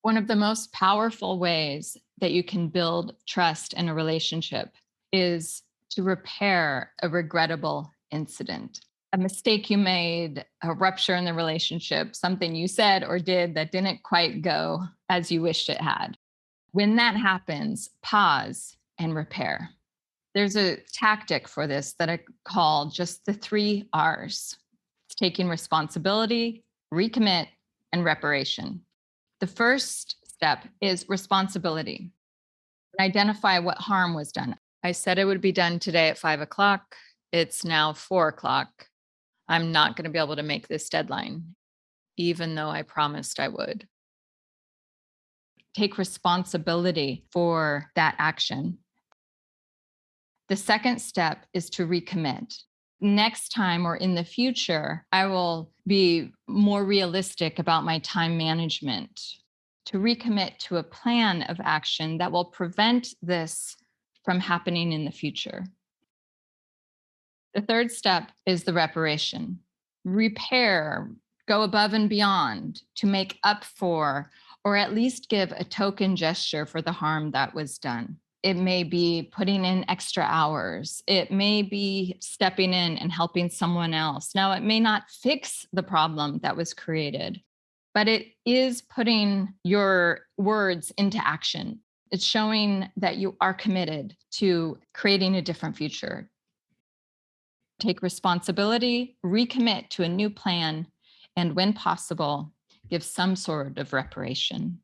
One of the most powerful ways that you can build trust in a relationship is to repair a regrettable incident. A mistake you made, a rupture in the relationship, something you said or did that didn't quite go as you wished it had. When that happens, pause and repair. There's a tactic for this that I call just the 3 R's. It's taking responsibility, recommit, and reparation. The first step is responsibility. Identify what harm was done. I said it would be done today at 5 o'clock. It's now 4 o'clock. I'm not going to be able to make this deadline, even though I promised I would. Take responsibility for that action. The second step is to recommit. Next time or in the future, I will be more realistic about my time management, to recommit to a plan of action that will prevent this from happening in the future. The third step is the reparation. Repair, go above and beyond to make up for, or at least give a token gesture for the harm that was done. It may be putting in extra hours. It may be stepping in and helping someone else. Now, it may not fix the problem that was created, but it is putting your words into action. It's showing that you are committed to creating a different future. Take responsibility, recommit to a new plan, and when possible, give some sort of reparation.